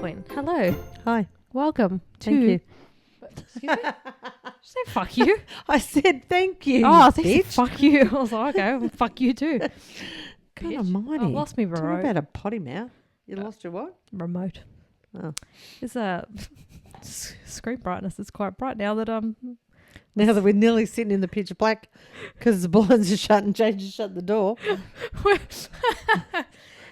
PowerPoint. Hello. Hi. Welcome to... Thank you. Excuse me? Did you say fuck you? I said thank you. Oh, I think you bitch. said fuck you. I was like, okay, well, fuck you too. God Bitch. almighty. I lost me Talk remote. about a potty mouth. You lost your what? Remote. Oh. It's screen brightness is quite bright now that Now that we're nearly sitting in the pitch black because the blinds are shut and Jane just shut the door.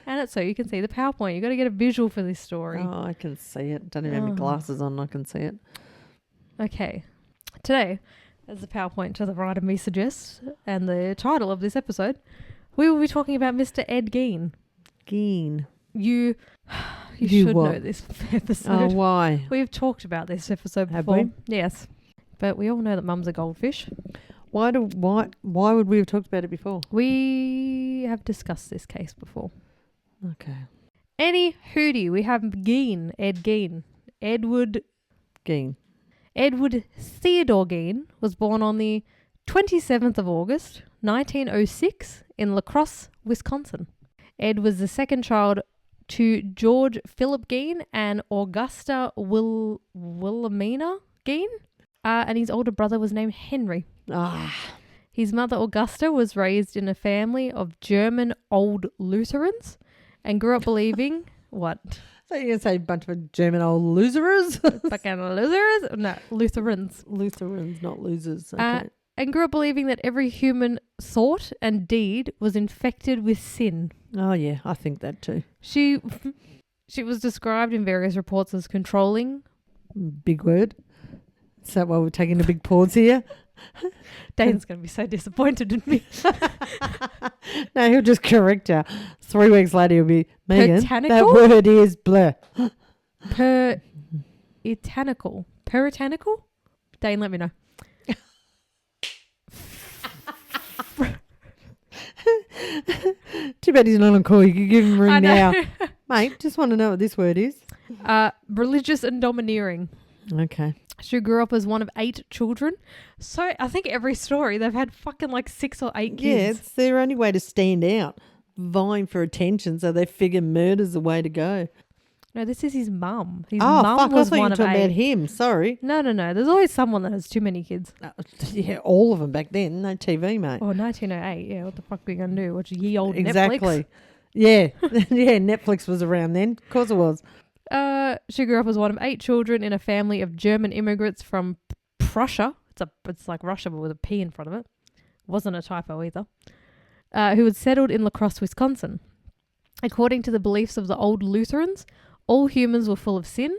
and it's so you can see the PowerPoint. You got to get a visual for this story. Oh, I can see it. Don't even have my glasses on. I can see it. Okay. Today, as the PowerPoint to the right of me suggests, and the title of this episode, we will be talking about Mr. Ed Gein. Gein. You should what? know this episode. Oh, why? We've talked about this episode Have before. we? Yes. But we all know that mum's a goldfish. Why would we have talked about it before? We have discussed this case before. Okay. Any hootie, we have Gein, Ed Gein. Edward Theodore Gein was born on the 27th of August, 1906 in La Crosse, Wisconsin. Ed was the second child to George Philip Gein and Augusta Wilhelmina Gein, and his older brother was named Henry. His mother Augusta was raised in a family of German old Lutherans and grew up believing what? So you're going to say a bunch of German old losers? Fucking losers? No, Lutherans. Lutherans, not losers. Okay. And grew up believing that every human thought and deed was infected with sin. Oh, yeah, I think that too. She was described in various reports as controlling. Big word. Is that why we're taking a big pause here? Dane's going to be so disappointed in me. No, he'll just correct her. 3 weeks later, he'll be, Megan, Puritanical? that word is bleh. Puritanical? Dane, let me know. Too bad he's not on call. You can give him a I ring know. now. Mate, just want to know what this word is. Religious and domineering. Okay. She grew up as one of 8 children. So I think every story they've had fucking like 6 or 8 kids. Yeah, it's their only way to stand out, vying for attention, so they figure murder's the way to go. No, this is his mum. His Oh, mum fuck, I was thought you one were of talking 8. about him. Sorry. No. There's always someone that has too many kids. Yeah, all of them back then. No TV, mate. Oh, 1908. Yeah, what the fuck are we going to do? Watch ye old Exactly. Netflix? Yeah. Yeah, Netflix was around then. Of course it was. She grew up as one of 8 children in a family of German immigrants from Prussia. It's like Russia, but with a P in front of it. Wasn't a typo either. Who had settled in La Crosse, Wisconsin. According to the beliefs of the old Lutherans, all humans were full of sin,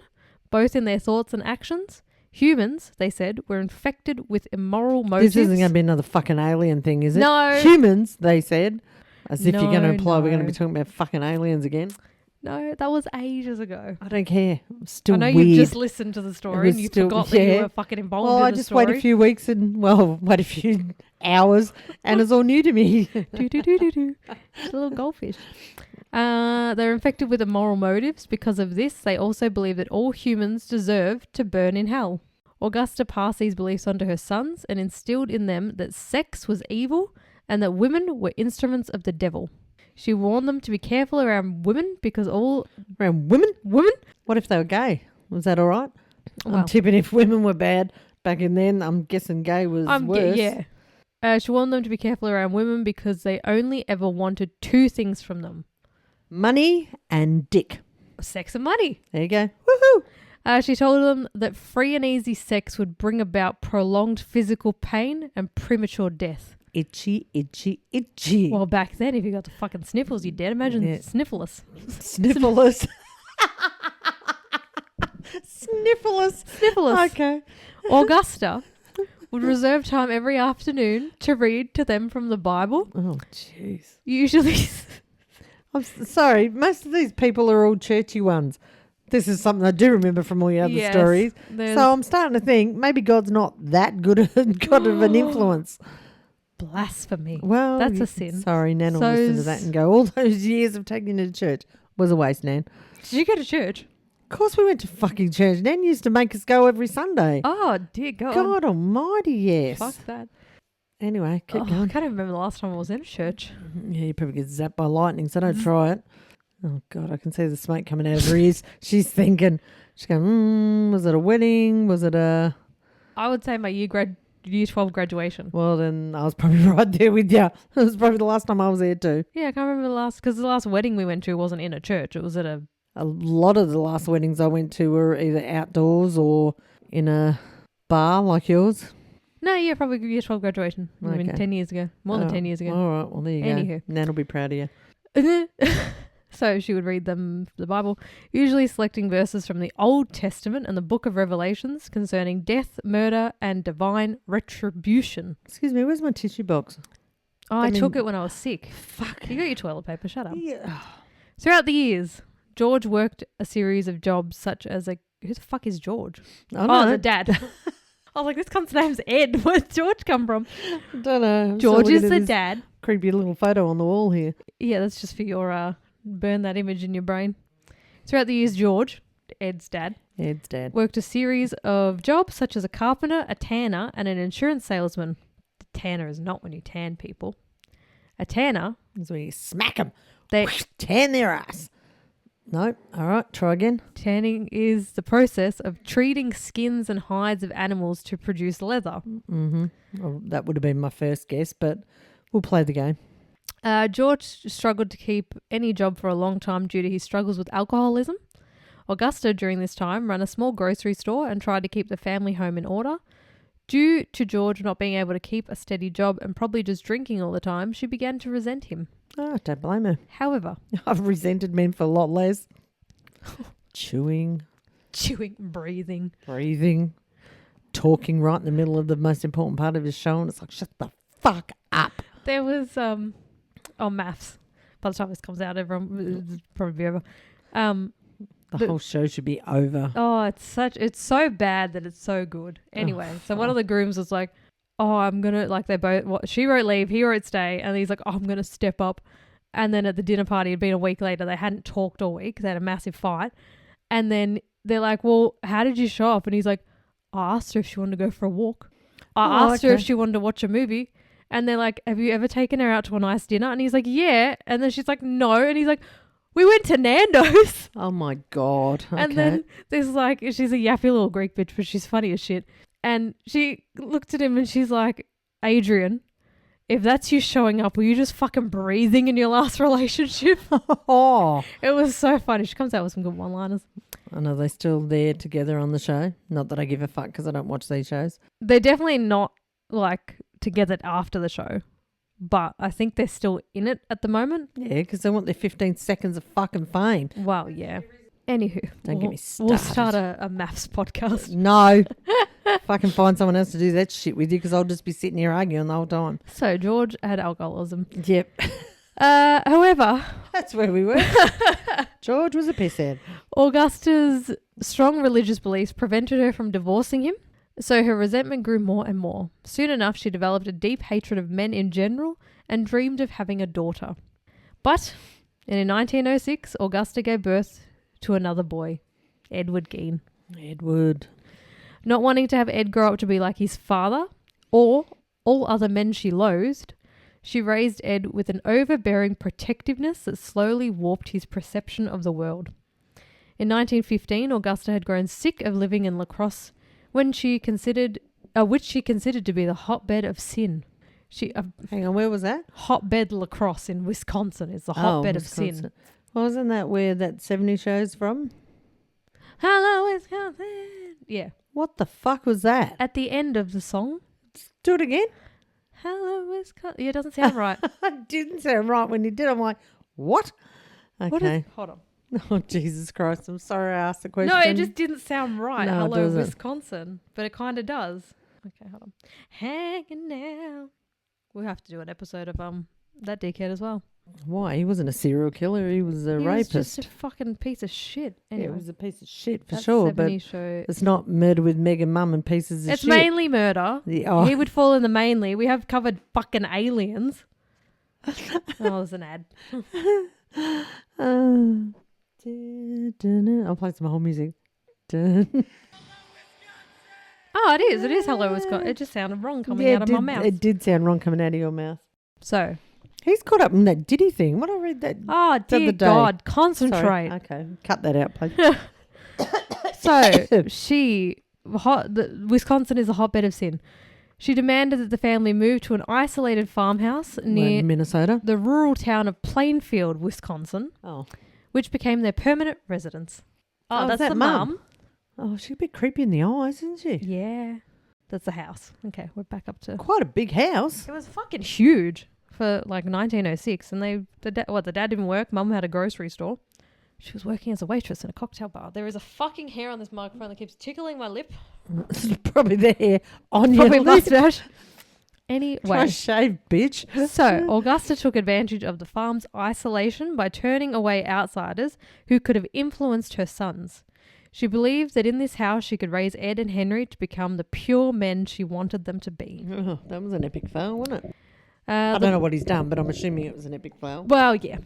both in their thoughts and actions. Humans, they said, were infected with immoral motives. This isn't going to be another fucking alien thing, is it? No. Humans, they said. As if you're going to imply No. we're going to be talking about fucking aliens again. No, that was ages ago. I don't care. Still I know weird. you just listened to the story and you forgot that you were fucking involved in the I just story. wait a few weeks wait a few hours and it's all new to me. It's a little goldfish. They're infected with immoral motives. Because of this, they also believe that all humans deserve to burn in hell. Augusta passed these beliefs on to her sons and instilled in them that sex was evil and that women were instruments of the devil. She warned them to be careful around women because all... Around women? Women? What if they were gay? Was that all right? Well, I'm tipping if women were bad back in then, I'm guessing gay was worse. Yeah. She warned them to be careful around women because they only ever wanted 2 things from them. Money and dick. Sex and money. There you go. Woohoo! She told them that free and easy sex would bring about prolonged physical pain and premature death. Itchy, itchy, itchy. Well, back then, if you got the fucking sniffles, you're dead. Imagine sniffleless. Sniffleless. Sniffleless. Okay. Augusta would reserve time every afternoon to read to them from the Bible. Oh, jeez. Usually... I'm sorry. Most of these people are all churchy ones. This is something I do remember from all your other stories. So I'm starting to think maybe God's not that good of an influence. Blasphemy. Well, that's a sin. Sorry, Nan will listen to that and go, all those years of taking you to church was a waste, Nan. Did you go to church? Of course we went to fucking church. Nan used to make us go every Sunday. Oh, dear God. God almighty, yes. Fuck that. Anyway, keep I going. can't even remember the last time I was in a church. Yeah, you probably get zapped by lightning, so don't try it. Oh, God, I can see the smoke coming out of her ears. She's thinking, she's going, was it a wedding? Was it a... I would say my year 12 graduation. Well, then I was probably right there with you. It was probably the last time I was there too. Yeah, I can't remember because the last wedding we went to wasn't in a church. It was at a... A lot of the last weddings I went to were either outdoors or in a bar like yours. No, yeah, probably year 12 graduation. I mean, 10 years ago. More than 10 years ago. All right, well, there you go. Nan will be proud of you. So she would read them the Bible, usually selecting verses from the Old Testament and the Book of Revelations concerning death, murder, and divine retribution. Excuse me, where's my tissue box? Oh, I took it when I was sick. Fuck. You got your toilet paper, shut up. Yeah. Throughout the years, George worked a series of jobs such as who the fuck is George? The dad. I was like, this cunt's name's Ed. Where's George come from? I don't know. George is the dad. Creepy little photo on the wall here. Yeah, that's just for your burn that image in your brain. Throughout the years, George, Ed's dad, worked a series of jobs such as a carpenter, a tanner, and an insurance salesman. The tanner is not when you tan people. A tanner is when you smack them. They tan their ass. No. All right. Try again. Tanning is the process of treating skins and hides of animals to produce leather. Mm-hmm. Well, that would have been my first guess, but we'll play the game. George struggled to keep any job for a long time due to his struggles with alcoholism. Augusta, during this time, ran a small grocery store and tried to keep the family home in order. Due to George not being able to keep a steady job and probably just drinking all the time, she began to resent him. Oh, don't blame her. However, I've resented men for a lot less. Chewing, breathing, talking right in the middle of the most important part of his show, and it's like, shut the fuck up. There was maths. By the time this comes out, everyone will probably be over. The whole show should be over. Oh, it's so bad that it's so good. Anyway, so one of the grooms was like, oh, I'm going to, she wrote leave, he wrote stay, and he's like, oh, I'm going to step up. And then at the dinner party, it'd been a week later, they hadn't talked all week, they had a massive fight. And then they're like, well, how did you show up? And he's like, I asked her if she wanted to go for a walk. I asked her if she wanted to watch a movie. And they're like, have you ever taken her out to a nice dinner? And he's like, yeah. And then she's like, no. And he's like, we went to Nando's. Oh my God. Okay. And then there's she's a yappy little Greek bitch, but she's funny as shit. And she looked at him and she's like, Adrian, if that's you showing up, were you just fucking breathing in your last relationship? Oh. It was so funny. She comes out with some good one-liners. And are they still there together on the show? Not that I give a fuck because I don't watch these shows. They're definitely not together after the show, but I think they're still in it at the moment. Yeah, because they want their 15 seconds of fucking fame. Well, yeah. Anywho, don't get me started. We'll start a maths podcast. No. Fucking find someone else to do that shit with you because I'll just be sitting here arguing the whole time. So George had alcoholism. Yep. However, that's where we were. George was a pisshead. Augusta's strong religious beliefs prevented her from divorcing him, so her resentment grew more and more. Soon enough, she developed a deep hatred of men in general and dreamed of having a daughter. But in 1906, Augusta gave birth to another boy, Edward Gein. Edward. Not wanting to have Ed grow up to be like his father or all other men she loathed, she raised Ed with an overbearing protectiveness that slowly warped his perception of the world. In 1915, Augusta had grown sick of living in La Crosse, which she considered to be the hotbed of sin. Hang on, where was that? Hotbed La Crosse in Wisconsin is the hotbed of sin. Well, wasn't that where that 70s show's from? Hello, Wisconsin. Yeah. What the fuck was that? At the end of the song. Do it again. Hello, Wisconsin. Yeah, it doesn't sound right. It didn't sound right when you did. I'm like, what? Okay. Hold on. Oh, Jesus Christ. I'm sorry I asked the question. No, it just didn't sound right. No, Hello, Wisconsin. But it kind of does. Okay, hold on. Hanging out. We'll have to do an episode of that dickhead as well. Why? He wasn't a serial killer. He was a rapist. He was just a fucking piece of shit. Anyway. Yeah, it was a piece of shit for sure. But show. It's not Murder with Meg and Mum and pieces of shit. It's mainly murder. Yeah, oh. He would fall in the mainly. We have covered fucking aliens. There's an ad. I'll play some whole music. Oh, it is. It is Hello Wisconsin. It just sounded wrong coming out of my mouth. It did sound wrong coming out of your mouth. So, He's caught up in that Diddy thing. What I read that. Oh, dear God. Concentrate. Sorry. Okay. Cut that out, please. So, Wisconsin is a hotbed of sin. She demanded that the family move to an isolated farmhouse near Minnesota, the rural town of Plainfield, Wisconsin, which became their permanent residence. Oh, that's the mum. Oh, she's a bit creepy in the eyes, isn't she? Yeah. That's the house. Okay, we're back up to... Quite a big house. It was fucking huge for like 1906. And the dad didn't work. Mum had a grocery store. She was working as a waitress in a cocktail bar. There is a fucking hair on this microphone that keeps tickling my lip. It's probably the hair on your lip. Mustache. Anyway. Try shave, bitch. So, Augusta took advantage of the farm's isolation by turning away outsiders who could have influenced her sons. She believed that in this house she could raise Ed and Henry to become the pure men she wanted them to be. Oh, that was an epic fail, wasn't it? I don't know what he's done, but I'm assuming it was an epic fail. Well, yeah.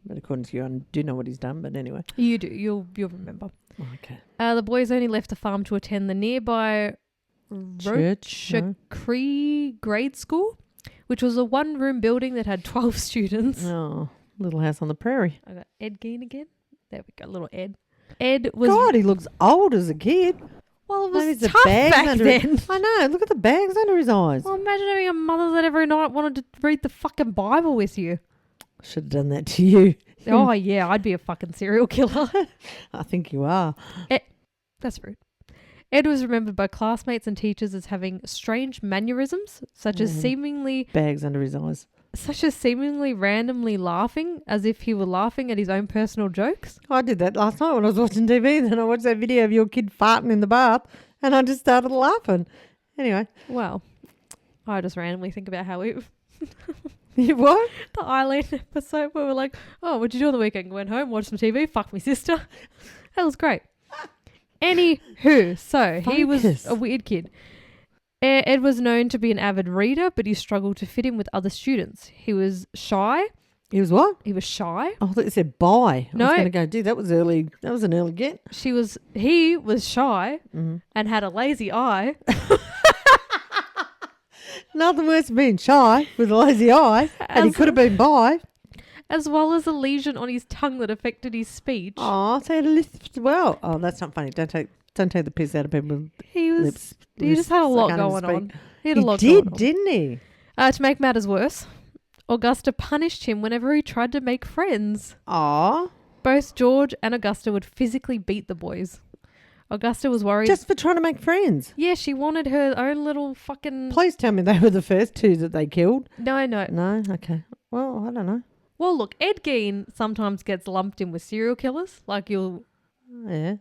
But according to you, I do know what he's done, but anyway. You do. You'll remember. Okay. The boys only left the farm to attend the nearby Cree grade school, which was a one-room building that had 12 students. Oh, little house on the prairie. I got Ed Gein again. There we go, little Ed. Ed was... God, he looks old as a kid. Well, it was tough back then. I know. Look at the bags under his eyes. Well, imagine having a mother that every night wanted to read the fucking Bible with you. Should have done that to you. Oh, yeah. I'd be a fucking serial killer. I think you are. That's rude. Ed was remembered by classmates and teachers as having strange mannerisms, such as seemingly... Bags under his eyes. Such as seemingly randomly laughing, as if he were laughing at his own personal jokes. I did that last night when I was watching TV. Then I watched that video of your kid farting in the bath, and I just started laughing. Anyway. Well, I just randomly think about how we... You what? The Eileen episode where we're like, oh, what'd you do on the weekend? Went home, watched some TV, fucked my sister. That was great. Anywho, so he was a weird kid. Ed was known to be an avid reader, but he struggled to fit in with other students. He was shy. He was what? He was shy. Oh, I thought you said bye. No. I was going to go, dude, that was early. That was an early get. He was shy and had a lazy eye. Nothing worse than being shy with a lazy eye. And he could have been bi. As well as a lesion on his tongue that affected his speech. Oh, so he had a lisp as well. Oh, that's not funny. Don't take the piss out of people. He just had a lot going on. He didn't he? To make matters worse, Augusta punished him whenever he tried to make friends. Aw. Both George and Augusta would physically beat the boys. Augusta was worried. Just for trying to make friends? Yeah, she wanted her own little fucking... Please tell me they were the first two that they killed. No. No? Okay. Well, I don't know. Well, look, Ed Gein sometimes gets lumped in with serial killers. Like you'll... Yeah.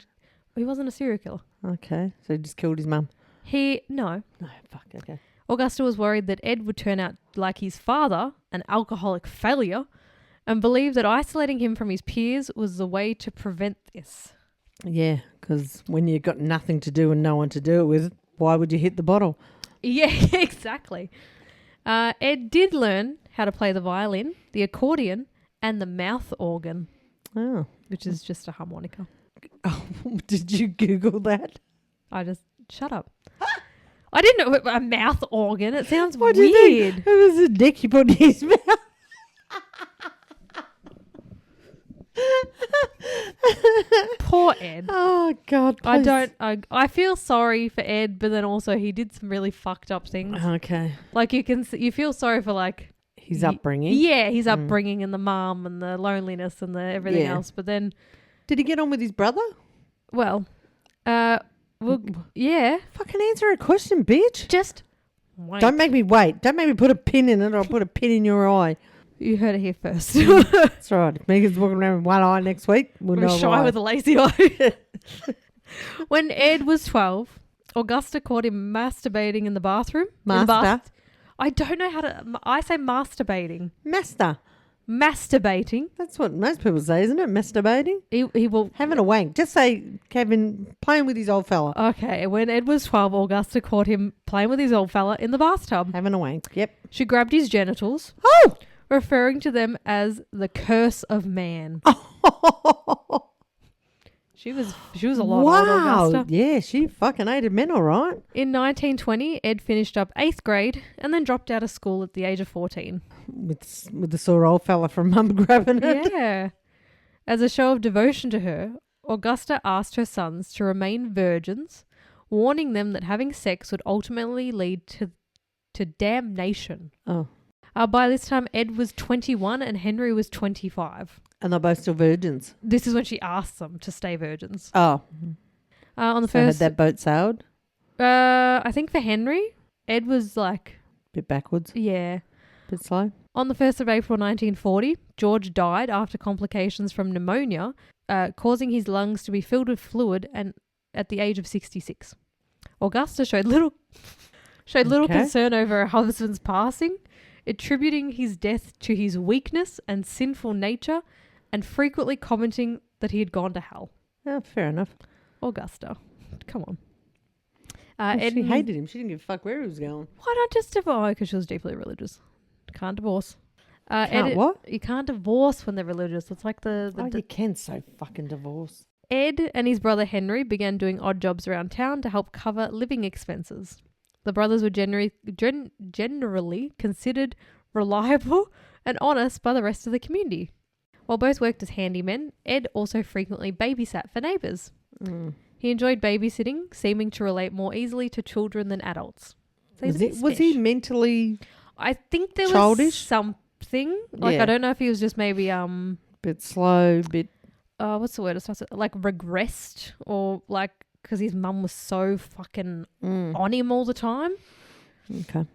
He wasn't a serial killer. Okay. So he just killed his mum. No. No, fuck, okay. Augusta was worried that Ed would turn out like his father, an alcoholic failure, and believed that isolating him from his peers was the way to prevent this. Yeah, because when you've got nothing to do and no one to do it with, why would you hit the bottle? Yeah, exactly. Ed did learn how to play the violin, the accordion, and the mouth organ. Oh. Which is just a harmonica. Oh, did you Google that? Shut up. I didn't know a mouth organ. It sounds weird. It was a dick you put in his mouth. Poor Ed. Oh, God. Please. I feel sorry for Ed, but then also he did some really fucked up things. Okay. Like you feel sorry for like... His upbringing. Yeah, his upbringing and the mum and the loneliness and the everything else. But then... Did he get on with his brother? Well, yeah. Fucking answer a question, bitch. Just wait. Don't make me wait. Don't make me put a pin in it or I'll put a pin in your eye. You heard it here first. That's right. If Megan's walking around with one eye next week, we'll know shy why. with a lazy eye. When Ed was 12, Augusta caught him masturbating in the bathroom. I don't know how to... I say masturbating. Masturbating. That's what most people say, isn't it? Masturbating. He will... Having a wank. Just say Kevin playing with his old fella. Okay. When Ed was 12, Augusta caught him playing with his old fella in the bathtub. Having a wank. Yep. She grabbed his genitals. Oh! Referring to them as the curse of man. She was a lot older, Augusta. Yeah, she fucking hated men, all right. In 1920, Ed finished up 8th grade and then dropped out of school at the age of 14. With the sore old fella from Mum grabbing it. Yeah. As a show of devotion to her, Augusta asked her sons to remain virgins, warning them that having sex would ultimately lead to damnation. Oh. By this time, Ed was 21 and Henry was 25. And they're both still virgins. This is when she asked them to stay virgins. Oh. On the So first, had that boat sailed? I think for Henry, Ed was like... Bit backwards. Yeah. Bit slow. On the 1st of April 1940, George died after complications from pneumonia, causing his lungs to be filled with fluid and at the age of 66. Augusta showed little concern over her husband's passing, attributing his death to his weakness and sinful nature and frequently commenting that he had gone to hell. Oh, fair enough. Augusta. Come on. She hated him. She didn't give a fuck where he was going. Why not just divorce? Because she was deeply religious. Can't divorce. What? You can't divorce when they're religious. It's like you can so fucking divorce. Ed and his brother Henry began doing odd jobs around town to help cover living expenses. The brothers were generally considered reliable and honest by the rest of the community. While both worked as handymen, Ed also frequently babysat for neighbours. He enjoyed babysitting, seeming to relate more easily to children than adults. So was he mentally I think there childish? Was something. Like, I don't know if he was just maybe... bit slow, bit... what's the word? It starts with, like, regressed or, like, because his mum was so fucking on him all the time. Okay.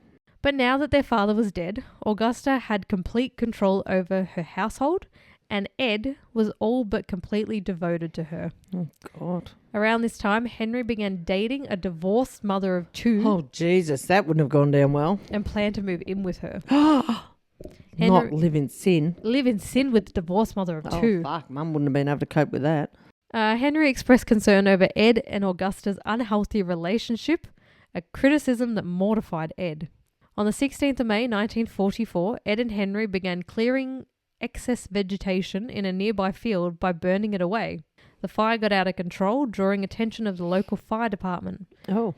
But now that their father was dead, Augusta had complete control over her household and Ed was all but completely devoted to her. Oh, God. Around this time, Henry began dating a divorced mother of 2. Oh, Jesus. That wouldn't have gone down well. And planned to move in with her. Not live in sin. Live in sin with the divorced mother of 2. Oh, fuck. Mum wouldn't have been able to cope with that. Henry expressed concern over Ed and Augusta's unhealthy relationship, a criticism that mortified Ed. On the 16th of May 1944, Ed and Henry began clearing excess vegetation in a nearby field by burning it away. The fire got out of control, drawing attention of the local fire department. Oh.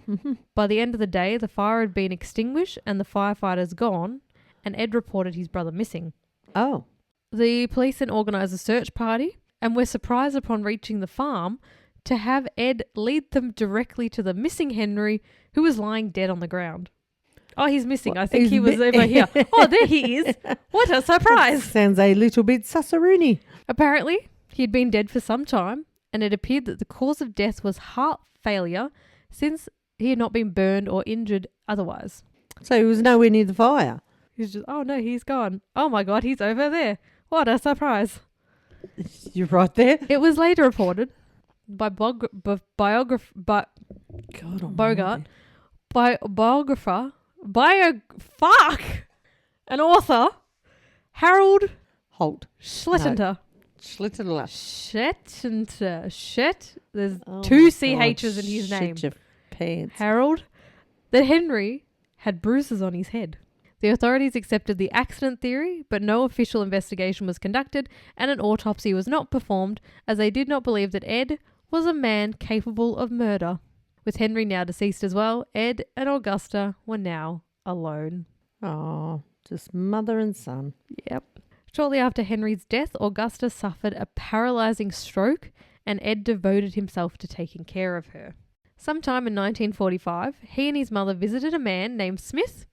By the end of the day, the fire had been extinguished and the firefighters gone, and Ed reported his brother missing. Oh. The police then organised a search party and were surprised upon reaching the farm to have Ed lead them directly to the missing Henry, who was lying dead on the ground. Oh, he's missing. I think he was over here. Oh, there he is. What a surprise. Sounds a little bit sussaroony. Apparently, he had been dead for some time, and it appeared that the cause of death was heart failure since he had not been burned or injured otherwise. So he was nowhere near the fire? He's just, oh no, he's gone. Oh my God, he's over there. What a surprise. You're right there. It was later reported by biographer, an author, Harold Holt. Schlettenter. No. Schlettenter. There's 2 CHs in his name. Shit your pants. Harold, that Henry had bruises on his head. The authorities accepted the accident theory, but no official investigation was conducted and an autopsy was not performed, as they did not believe that Ed was a man capable of murder. With Henry now deceased as well, Ed and Augusta were now alone. Oh, just mother and son. Yep. Shortly after Henry's death, Augusta suffered a paralysing stroke and Ed devoted himself to taking care of her. Sometime in 1945, he and his mother visited a man named Smith,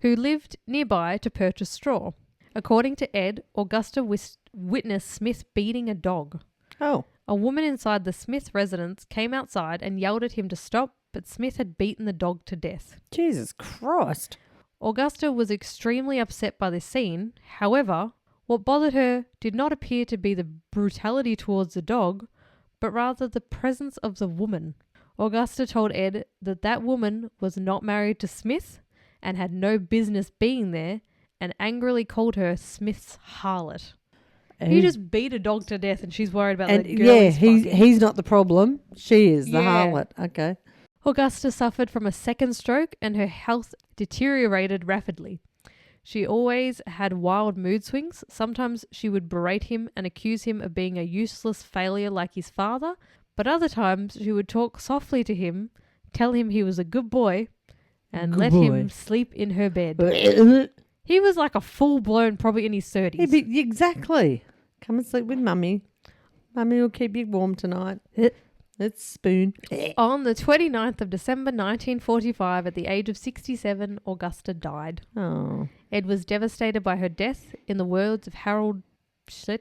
who lived nearby, to purchase straw. According to Ed, Augusta witnessed Smith beating a dog. Oh. A woman inside the Smith residence came outside and yelled at him to stop, but Smith had beaten the dog to death. Jesus Christ. Augusta was extremely upset by this scene. However, what bothered her did not appear to be the brutality towards the dog, but rather the presence of the woman. Augusta told Ed that that woman was not married to Smith and had no business being there, and angrily called her Smith's harlot. He just beat a dog to death and she's worried about that girl. Yeah, he's not the problem. She is the harlot. Okay. Augusta suffered from a second stroke and her health deteriorated rapidly. She always had wild mood swings. Sometimes she would berate him and accuse him of being a useless failure like his father, But other times she would talk softly to him, tell him he was a good boy, and let him sleep in her bed. He was like a full-blown, probably in his 30s. Yeah, exactly. Come and sleep with Mummy. Mummy will keep you warm tonight. Let's spoon. On the 29th of December 1945, at the age of 67, Augusta died. Oh. Ed was devastated by her death. In the words of Harold Shenter,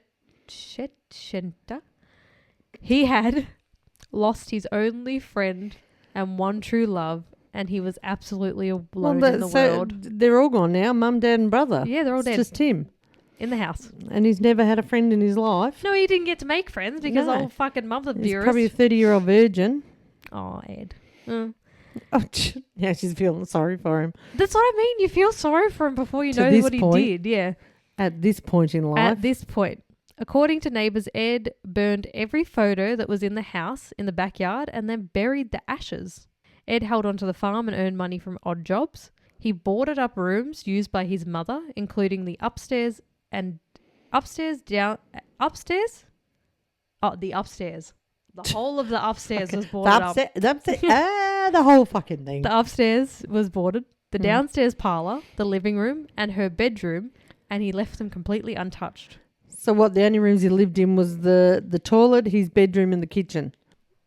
he had lost his only friend and one true love, and he was absolutely alone in the world. They're all gone now, Mum, Dad and brother. Yeah, they're all dead. It's just him. In the house. And he's never had a friend in his life. No, he didn't get to make friends because old fucking mother dearest. He's probably a 30-year-old virgin. Oh, Ed. Oh, yeah, she's feeling sorry for him. That's what I mean. You feel sorry for him before you know what he did. Yeah. At this point in life. At this point. According to neighbours, Ed burned every photo that was in the house in the backyard and then buried the ashes. Ed held onto the farm and earned money from odd jobs. He boarded up rooms used by his mother, including the upstairs. The upstairs. The whole of the upstairs was boarded up. The whole fucking thing. The upstairs was boarded. The downstairs parlour, the living room, and her bedroom, and he left them completely untouched. So what? The only rooms he lived in was the toilet, his bedroom, and the kitchen.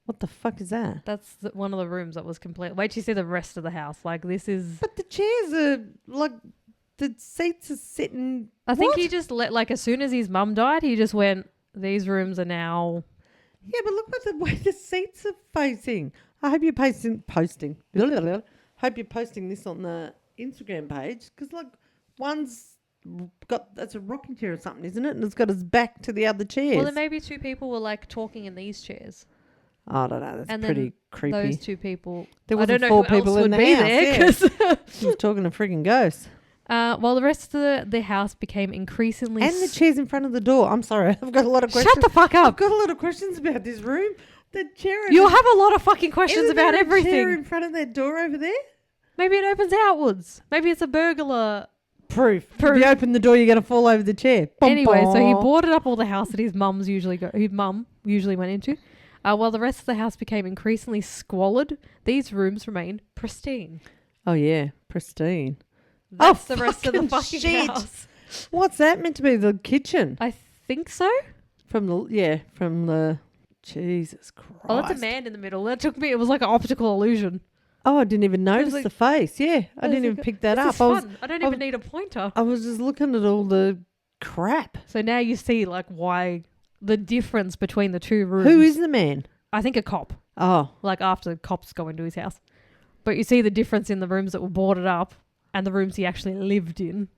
What the fuck is that? That's one of the rooms that was complete. Wait till you see the rest of the house. Like, this is. But the chairs are like. The seats are sitting. I think he just as soon as his mum died, he just went, these rooms are now. Yeah, but look at the way the seats are facing. I hope you're posting. Hope you're posting this on the Instagram page because one's that's a rocking chair or something, isn't it? And it's got his back to the other chairs. Well, then maybe two people were talking in these chairs. I don't know. That's pretty creepy. Those two people. There wasn't four people in the house. Yeah. She was talking to frigging ghosts. While the rest of the house became increasingly... And the chairs in front of the door. I'm sorry. I've got a lot of questions. Shut the fuck up. I've got a lot of questions about this room. The chair... You'll have a lot of fucking questions about everything. Chair in front of that door over there? Maybe it opens outwards. Maybe it's a burglar... Proof. If you open the door, you're going to fall over the chair. Anyway, so he boarded up all the house that his mum usually went into. While the rest of the house became increasingly squalid, these rooms remained pristine. Oh, yeah. Pristine. That's the rest of the fucking house. What's that meant to be? The kitchen? I think so. From the Jesus Christ. Oh, that's a man in the middle. That took me. It was like an optical illusion. Oh, I didn't even notice the face. Yeah, I didn't even pick that up. I don't even need a pointer. I was just looking at all the crap. So now you see why the difference between the two rooms. Who is the man? I think a cop. Oh. After the cops go into his house. But you see the difference in the rooms that were boarded up and the rooms he actually lived in.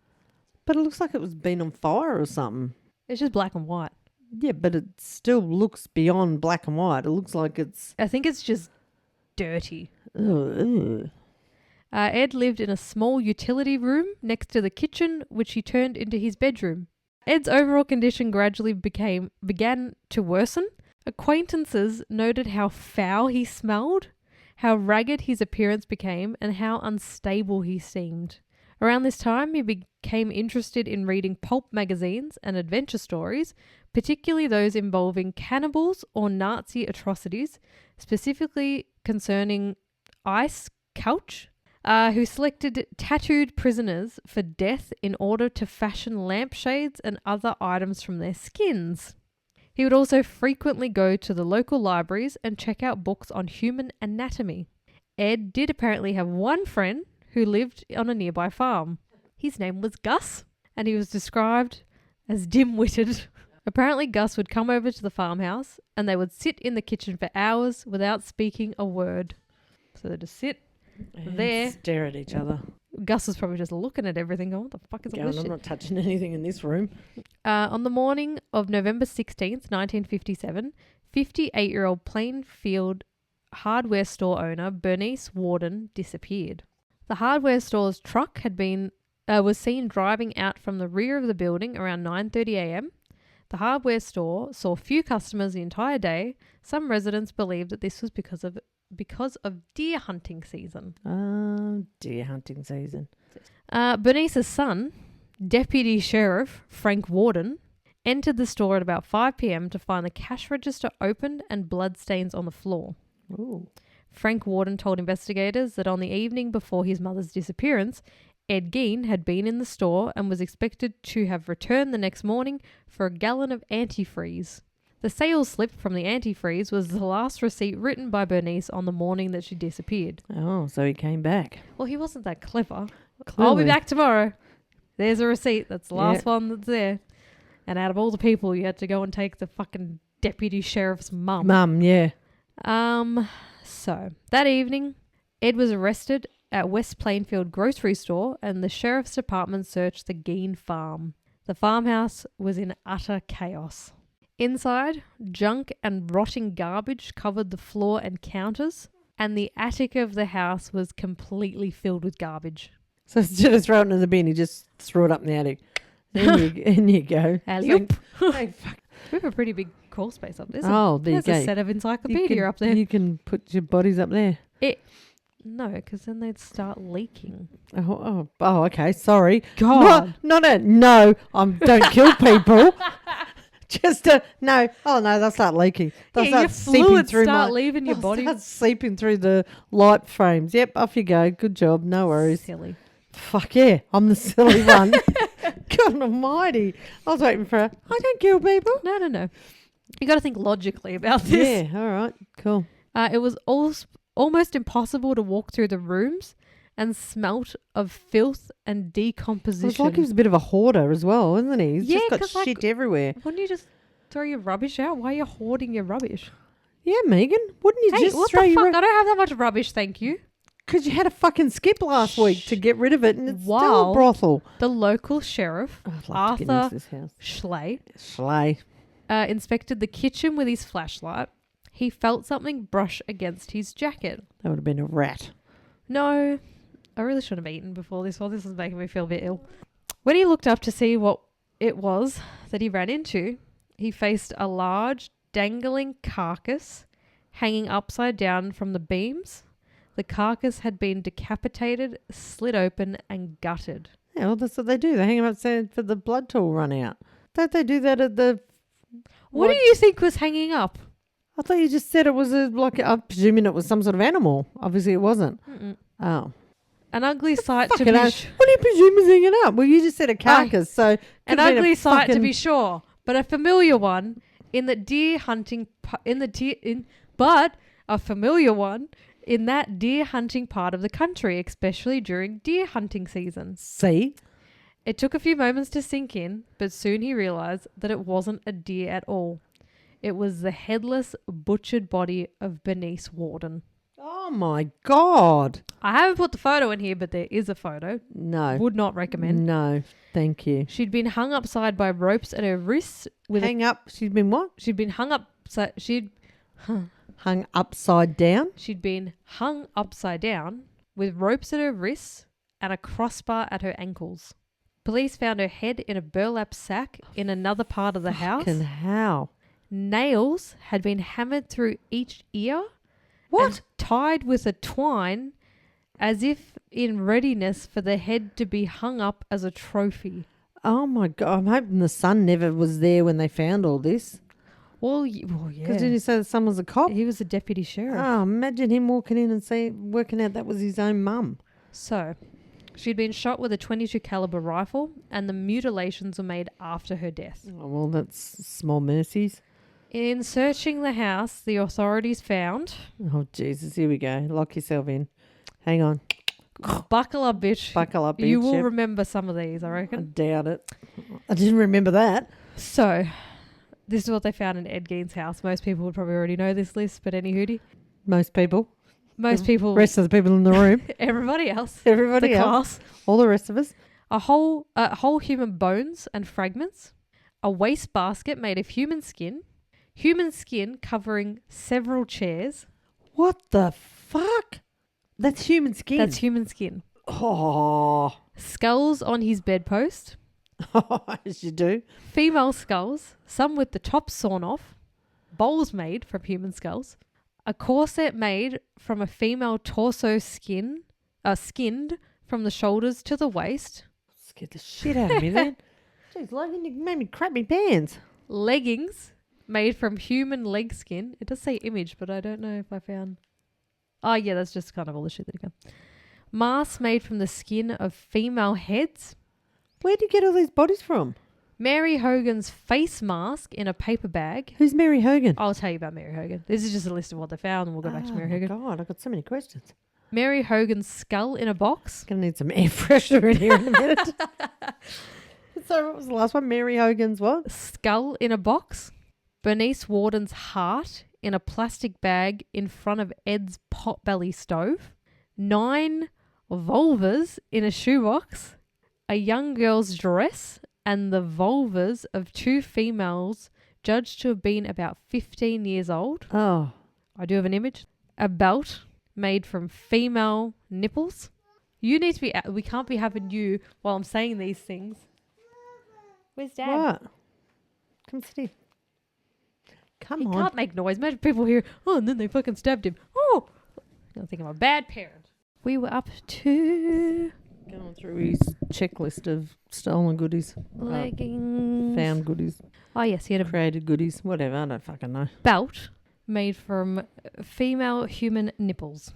But it looks like it was been on fire or something. It's just black and white. Yeah, but it still looks beyond black and white. It looks like it's... I think it's just dirty. Ugh. Ed lived in a small utility room next to the kitchen, which he turned into his bedroom. Ed's overall condition gradually began to worsen. Acquaintances noted how foul he smelled, how ragged his appearance became, and how unstable he seemed. Around this time, he became interested in reading pulp magazines and adventure stories, particularly those involving cannibals or Nazi atrocities, specifically concerning Ice Couch, who selected tattooed prisoners for death in order to fashion lampshades and other items from their skins. He would also frequently go to the local libraries and check out books on human anatomy. Ed did apparently have one friend who lived on a nearby farm. His name was Gus, and he was described as dim-witted. Apparently, Gus would come over to the farmhouse, and they would sit in the kitchen for hours without speaking a word. So they'd just sit there. Stare at each other. Gus was probably just looking at everything going, what the fuck is all this shit? I'm not touching anything in this room. On the morning of November 16th, 1957, 58-year-old Plainfield hardware store owner Bernice Warden disappeared. The hardware store's truck was seen driving out from the rear of the building around 9:30 a.m. The hardware store saw few customers the entire day. Some residents believed that this was because of deer hunting season. Deer hunting season. Bernice's son, Deputy Sheriff Frank Warden, entered the store at about 5 p.m. to find the cash register opened and bloodstains on the floor. Ooh. Frank Warden told investigators that on the evening before his mother's disappearance, Ed Gein had been in the store and was expected to have returned the next morning for a gallon of antifreeze. The sales slip from the antifreeze was the last receipt written by Bernice on the morning that she disappeared. Oh, so he came back. Well, he wasn't that clever. Clearly. I'll be back tomorrow. There's a receipt. That's the last one that's there. And out of all the people, you had to go and take the fucking deputy sheriff's mum. Yeah. So, that evening, Ed was arrested at West Plainfield grocery store and the sheriff's department searched the Gein farm. The farmhouse was in utter chaos. Inside, junk and rotting garbage covered the floor and counters, and the attic of the house was completely filled with garbage. So instead of throwing it in the bin, he just threw it up in the attic. In you go. Alley-oop. Hey, fuck. We have a pretty big crawl space up there. Oh, there you go. There's a set of encyclopedia up there. You can put your bodies up there. No, because then they'd start leaking. Oh, okay. Sorry. God. No, don't kill people. Just no. Oh no, they'll start leaking. They'll your fluids start leaving your body. Start seeping through the light frames. Yep, off you go. Good job. No worries. Silly. Fuck yeah, I'm the silly one. God almighty. I was waiting for I don't kill people. No. You got to think logically about this. Yeah, all right. Cool. It was almost impossible to walk through the rooms and smelt of filth and decomposition. It's like he was a bit of a hoarder as well, isn't he? He's just got shit everywhere. Wouldn't you just throw your rubbish out? Why are you hoarding your rubbish? Yeah, Megan. Wouldn't you just what throw the fuck? your... I don't have that much rubbish, thank you. Because you had a fucking skip last week to get rid of it, and it's still a brothel. The local sheriff, Arthur Schley, inspected the kitchen with his flashlight. He felt something brush against his jacket. That would have been a rat. No, I really shouldn't have eaten before this one. This is making me feel a bit ill. When he looked up to see what it was that he ran into, he faced a large, dangling carcass hanging upside down from the beams. The carcass had been decapitated, slit open, and gutted. Yeah, well, that's what they do. They hang them upside for the blood to run out. Don't they do that at the... What do you think was hanging up? I thought you just said it was I'm presuming it was some sort of animal. Obviously it wasn't. Mm-mm. Oh. An ugly sight to be What do you presume is hanging up? Well, you just said a carcass, so... An ugly sight to be sure, but a familiar one in the deer hunting... But a familiar one in that deer hunting part of the country, especially during deer hunting season. See? It took a few moments to sink in, but soon he realised that it wasn't a deer at all. It was the headless, butchered body of Bernice Warden. Oh my God. I haven't put the photo in here, but there is a photo. No. Would not recommend. No, thank you. She'd been hung upside by ropes at her wrists. She'd been what? She'd been hung up. Hung upside down? She'd been hung upside down with ropes at her wrists and a crossbar at her ankles. Police found her head in a burlap sack in another part of the house. Fucking hell. Nails had been hammered through each ear. What? And tied with a twine as if in readiness for the head to be hung up as a trophy. Oh my God. I'm hoping the son never was there when they found all this. Well, yeah. Because did you say the son was a cop? He was a deputy sheriff. Oh, imagine him walking in and working out that was his own mum. So, she'd been shot with a .22 caliber rifle and the mutilations were made after her death. Oh, well, that's small mercies. In searching the house, the authorities found... Oh, Jesus, here we go. Lock yourself in. Hang on. Buckle up, bitch. Buckle up, bitch. You will remember some of these, I reckon. I doubt it. I didn't remember that. So, this is what they found in Ed Gein's house. Most people would probably already know this list, but any hootie. Most people. The rest of the people in the room. Everybody else. Everybody else. Class. All the rest of us. A whole human bones and fragments. A waste basket made of human skin covering several chairs. What the fuck? That's human skin. That's human skin. Oh. Skulls on his bedpost. As you do. Female skulls, some with the tops sawn off. Bowls made from human skulls. A corset made from a female torso skinned from the shoulders to the waist. Scared the shit out of me then. Jeez, Logan, you made me crap my pants. Leggings made from human leg skin. It does say image, but I don't know if I found... Oh, yeah, that's just kind of all the shit that you go. Masks made from the skin of female heads. Where do you get all these bodies from? Mary Hogan's face mask in a paper bag. Who's Mary Hogan? I'll tell you about Mary Hogan. This is just a list of what they found, and we'll go back to Mary Hogan. Oh, my God, I've got so many questions. Mary Hogan's skull in a box. Going to need some air freshener in here in a minute. So what was the last one? Mary Hogan's what? Skull in a box. Bernice Warden's heart in a plastic bag in front of Ed's potbelly stove. 9 vulvas in a shoebox. A young girl's dress and the vulvas of 2 females judged to have been about 15 years old. Oh. I do have an image. A belt made from female nipples. You need to be... We can't be having you while I'm saying these things. Where's Dad? What? Come sit here. Come on. He can't make noise. Imagine people hear, oh, and then they fucking stabbed him. Oh! I think I'm a bad parent. We were up to... Going through his checklist of stolen goodies. Leggings. Found goodies. Oh, yes. He had a Created goodies. Whatever. I don't fucking know. belt made from female human nipples.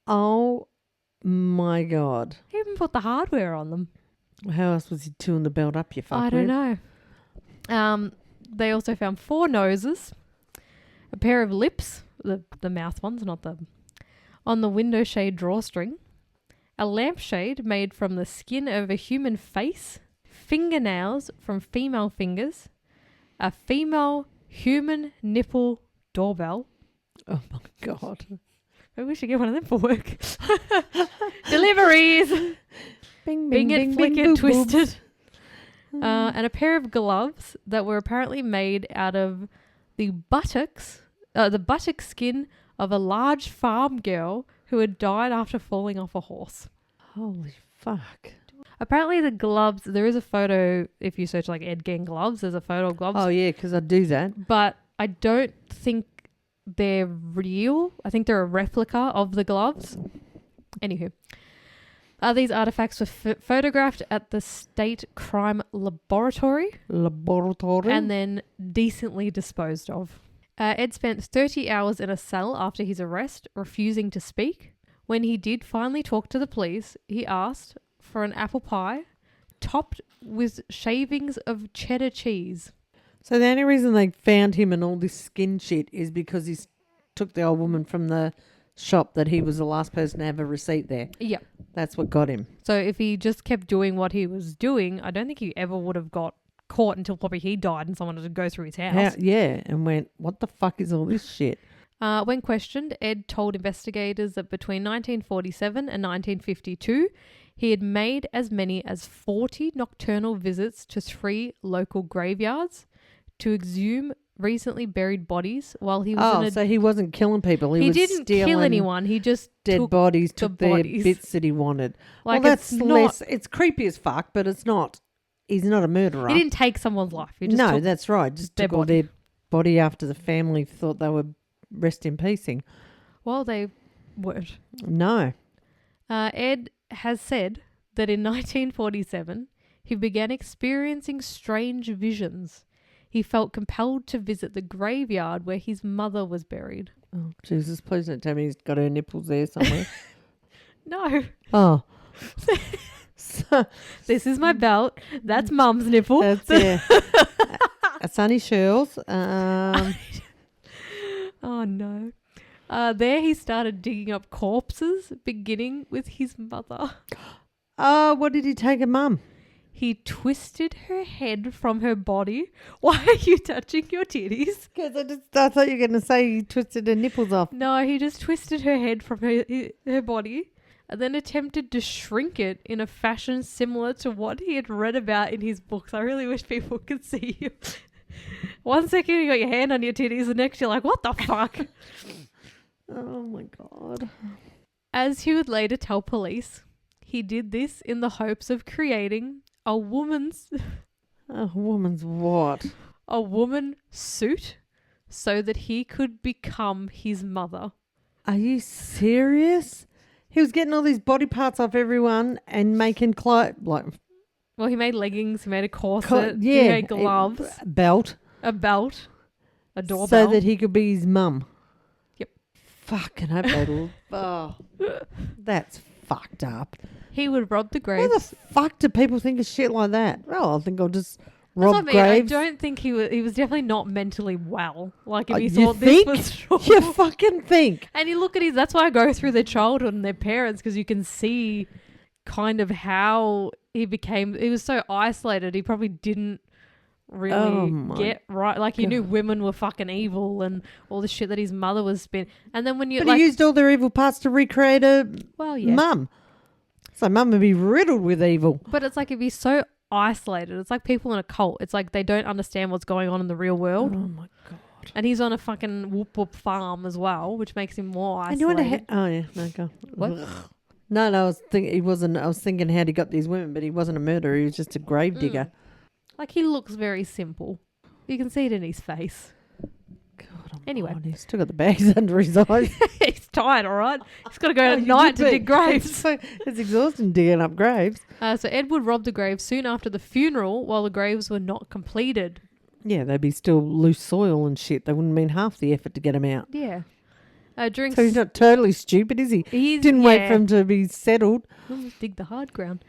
Oh, my God. He even put the hardware on them. How else was he chewing the belt up, you fuckwit? I don't know. They also found 4 noses, a pair of lips, the mouth ones, not the... on the window shade drawstring, a lampshade made from the skin of a human face, fingernails from female fingers, a female human nipple doorbell. Oh, my God. Maybe we should get one of them for work. Deliveries! Bing, Bing, bing, it, flick bing, it, boop, twisted. boop. And a pair of gloves that were apparently made out of the buttock skin of a large farm girl who had died after falling off a horse. Holy fuck. Apparently the gloves, there is a photo, if you search like Ed Gein gloves, there's a photo of gloves. Oh, yeah, because I do that. But I don't think they're real. I think they're a replica of the gloves. Anywho. These artifacts were photographed at the State Crime Laboratory. And then decently disposed of. Ed spent 30 hours in a cell after his arrest, refusing to speak. When he did finally talk to the police, he asked for an apple pie topped with shavings of cheddar cheese. So the only reason they found him and all this skin shit is because he took the old woman from the shop that he was the last person to have a receipt there. Yeah. That's what got him. So if he just kept doing what he was doing, I don't think he ever would have got caught until probably he died and someone had to go through his house. Yeah, and went, what the fuck is all this shit? When questioned, Ed told investigators that between 1947 and 1952, he had made as many as 40 nocturnal visits to 3 local graveyards to exhume recently buried bodies while he was so he wasn't killing people. He was didn't kill anyone. He just dead took bodies, the took their bodies. bits that he wanted. Like, well, that's it's less. It's creepy as fuck, but it's not. He's not a murderer. He didn't take someone's life. He just No, took that's right. Just their took all their body after the family thought they were rest in peacing. Well, they weren't. No. Ed has said that in 1947, he began experiencing strange visions. He felt compelled to visit the graveyard where his mother was buried. Oh, Jesus, please don't tell me he's got her nipples there somewhere. No. Oh. This is my belt. That's Mum's nipple. That's, yeah. Sunny Shirls. Oh, no. There he started digging up corpses, beginning with his mother. Oh, what did he take of Mum? He twisted her head from her body. Why are you touching your titties? Because I thought you were going to say he twisted her nipples off. No, he just twisted her head from her body and then attempted to shrink it in a fashion similar to what he had read about in his books. I really wish people could see you. 1 second you got your hand on your titties, the next you're like, what the fuck? Oh my God. As he would later tell police, he did this in the hopes of creating a woman's what? A woman suit so that he could become his mother. Are you serious? He was getting all these body parts off everyone and making clothes. Well, he made leggings. He made a corset. He made gloves. A belt. A belt. A doorbell. So that he could be his mum. Yep. Fucking hope they that's fucked up. He would rob the graves. Why the fuck do people think of shit like that? Oh, I think I'll just rob graves. I don't think he was definitely not mentally well. Like if he thought this was true. You fucking think. And you look at that's why I go through their childhood and their parents, because you can see kind of how he was so isolated. He probably didn't really get right. Like he knew women were fucking evil and all the shit that his mother was spinning. And then when you he used all their evil parts to recreate a mum. So mum would be riddled with evil. But it's like if he's so isolated, it's like people in a cult. It's like they don't understand what's going on in the real world. Oh my God. And he's on a fucking whoop whoop farm as well, which makes him more isolated. And you wonder no, go. What? No, I was thinking how he got these women, but he wasn't a murderer. He was just a grave digger. Like he looks very simple. You can see it in his face. God, anyway, he's still got the bags under his eyes. He's tired, all right. He's got to go at night to dig graves. It's exhausting digging up graves. So Edward robbed the graves soon after the funeral, while the graves were not completed. Yeah, they'd be still loose soil and shit. They wouldn't mean half the effort to get them out. Yeah. So he's not totally stupid, is he? He didn't wait for him to be settled. Dig the hard ground.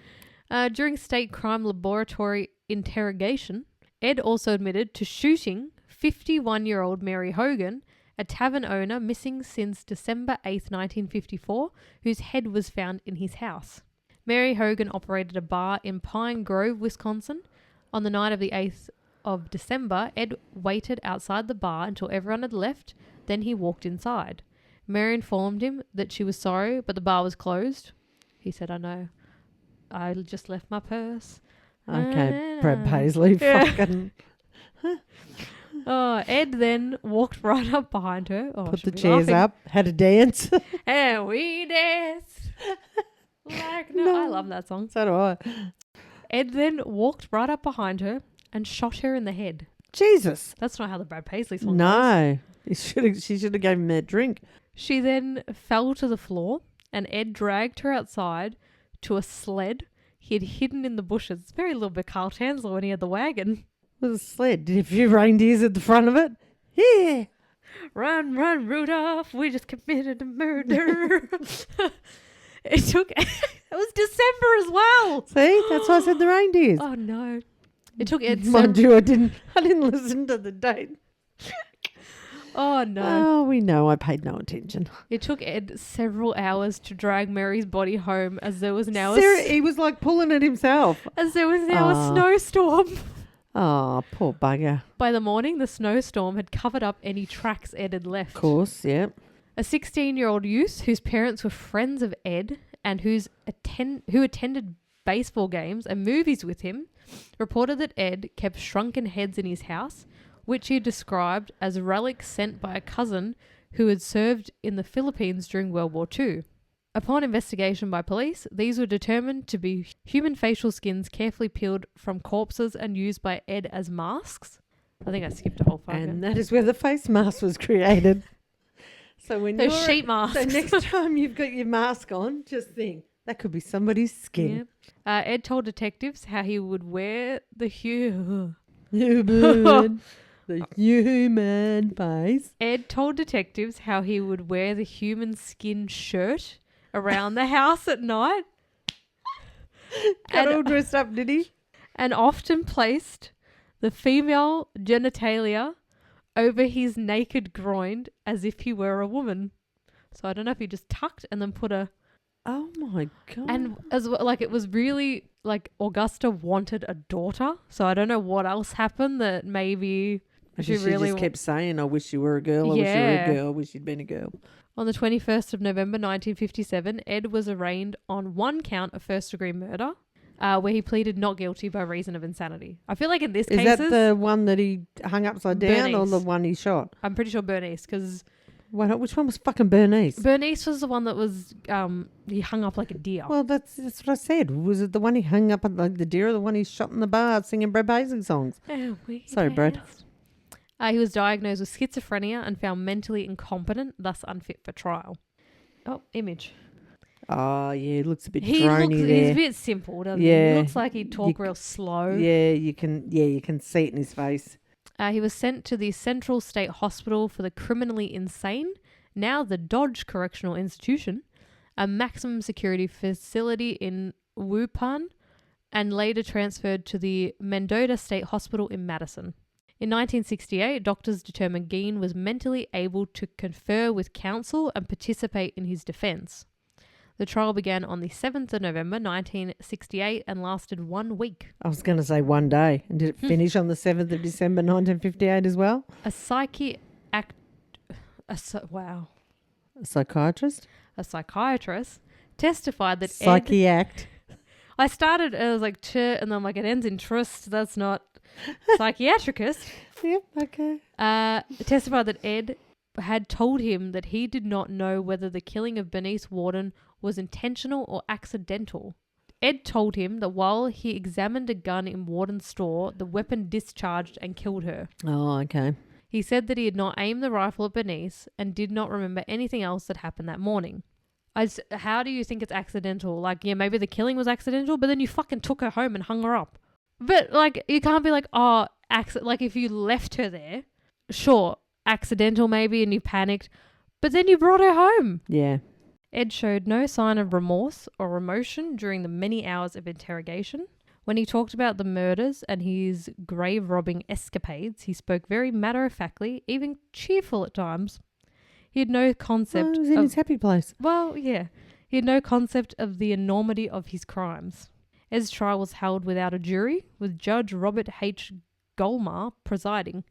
During state crime laboratory interrogation, Ed also admitted to shooting 51-year-old Mary Hogan, a tavern owner missing since December 8th, 1954, whose head was found in his house. Mary Hogan operated a bar in Pine Grove, Wisconsin. On the night of the 8th of December, Ed waited outside the bar until everyone had left, then he walked inside. Mary informed him that she was sorry, but the bar was closed. He said, I know. I just left my purse. Okay, Brad Paisley. Fucking. Ed then walked right up behind her. Put the chairs up, had a dance. And we danced. I love that song. So do I. Ed then walked right up behind her and shot her in the head. Jesus. That's not how the Brad Paisley song goes. She should have gave him that drink. She then fell to the floor and Ed dragged her outside to a sled he had hidden in the bushes. It's very little bit Carl Tansler when he had the wagon. With a sled. Did you have a few reindeers at the front of it? Yeah. Run, run, Rudolph. We just committed a murder. It was December as well. See? That's why I said the reindeers. Oh, no. It took Ed... Mind you, I didn't listen to the date. Oh, no. Oh, we know. I paid no attention. It took Ed several hours to drag Mary's body home as there was now he was like pulling it himself. As there was now a snowstorm. Oh, poor bugger. By the morning, the snowstorm had covered up any tracks Ed had left. Of course, yeah. A 16-year-old youth whose parents were friends of Ed and who attended baseball games and movies with him reported that Ed kept shrunken heads in his house, which he described as relics sent by a cousin who had served in the Philippines during World War II. Upon investigation by police, these were determined to be human facial skins carefully peeled from corpses and used by Ed as masks. I think I skipped a whole part. And that is where the face mask was created. So when those sheet masks. So next time you've got your mask on, just think that could be somebody's skin. Yeah. Ed told detectives how he would wear the human face. Ed told detectives how he would wear the human skin shirt around the house at night. Got all dressed up, did he? And often placed the female genitalia over his naked groin as if he were a woman. So I don't know if he just tucked and then put a... Oh my God. And as well, like it was really like Augusta wanted a daughter. So I don't know what else happened that maybe... She really just kept saying, I wish you were a girl, I wish you were a girl, I wish you'd been a girl. On the 21st of November 1957, Ed was arraigned on one count of first-degree murder, where he pleaded not guilty by reason of insanity. I feel like in this case... Is that the one that he hung upside down or the one he shot? I'm pretty sure Bernice, because... Which one was fucking Bernice? Bernice was the one that was... he hung up like a deer. Well, that's what I said. Was it the one he hung up like the deer or the one he shot in the bar singing Brad Paisley songs? Sorry, Brad. He was diagnosed with schizophrenia and found mentally incompetent, thus unfit for trial. Oh, image. Oh, yeah, he looks a bit He's there. a bit simple, doesn't he? He looks like he'd talk real slow. Yeah, you can see it in his face. He was sent to the Central State Hospital for the Criminally Insane, now the Dodge Correctional Institution, a maximum security facility in Wupan, and later transferred to the Mendota State Hospital in Madison. In 1968, doctors determined Gein was mentally able to confer with counsel and participate in his defense. The trial began on the 7th of November 1968 and lasted 1 week. I was going to say 1 day. And did it finish on the 7th of December 1958 as well? A psychiatrist? A psychiatrist testified that I started, I was like, and then I'm like, it ends in trust. That's not psychiatrist. Yep, okay. Testified that Ed had told him that he did not know whether the killing of Bernice Warden was intentional or accidental. Ed told him that while he examined a gun in Warden's store, the weapon discharged and killed her. Oh, okay. He said that he had not aimed the rifle at Bernice and did not remember anything else that happened that morning. How do you think it's accidental? Like, yeah, maybe the killing was accidental, but then you fucking took her home and hung her up. But, like, you can't be like, like, if you left her there, sure, accidental maybe, and you panicked, but then you brought her home. Yeah. Ed showed no sign of remorse or emotion during the many hours of interrogation. When he talked about the murders and his grave-robbing escapades, he spoke very matter-of-factly, even cheerful at times. He had no concept he was in his happy place. Well, yeah. He had no concept of the enormity of his crimes. Ed's trial was held without a jury, with Judge Robert H. Golmar presiding.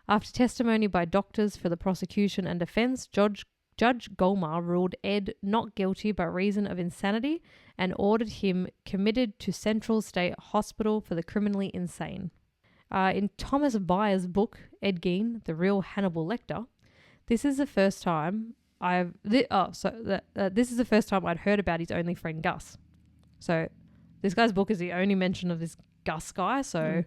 After testimony by doctors for the prosecution and defense, Judge Golmar ruled Ed not guilty by reason of insanity and ordered him committed to Central State Hospital for the Criminally Insane. In Thomas Byers' book, Ed Gein, The Real Hannibal Lecter, this is the first time this is the first time I'd heard about his only friend Gus. So this guy's book is the only mention of this Gus guy, so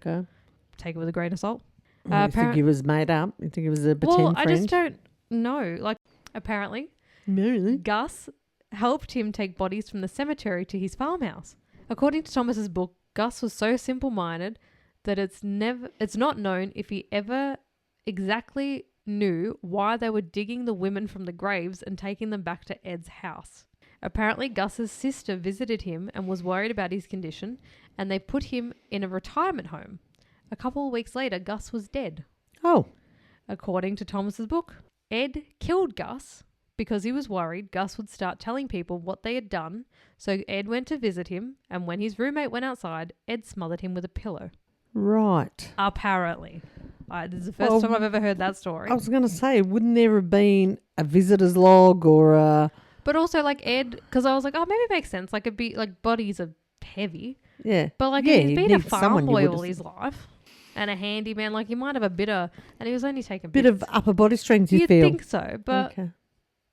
take it with a grain of salt. You think he was made up? You think he was a pretend friend? I just don't know. Like, apparently, Gus helped him take bodies from the cemetery to his farmhouse. According to Thomas's book, Gus was so simple-minded that it's not known if he ever exactly knew why they were digging the women from the graves and taking them back to Ed's house. Apparently, Gus's sister visited him and was worried about his condition, and they put him in a retirement home. A couple of weeks later, Gus was dead. Oh. According to Thomas's book, Ed killed Gus because he was worried Gus would start telling people what they had done, so Ed went to visit him, and when his roommate went outside, Ed smothered him with a pillow. Right. Apparently. This is the first time I've ever heard that story. I was going to say, wouldn't there have been a visitor's log or a... But also, like, Ed, because I was like, maybe it makes sense. Like, it'd be, like, bodies are heavy. Yeah. But, like, he's been a farm boy all his life. And a handyman. Like, he might have a bit of... And he was only taking bit of upper body strength, you feel? You'd think so, but... Okay.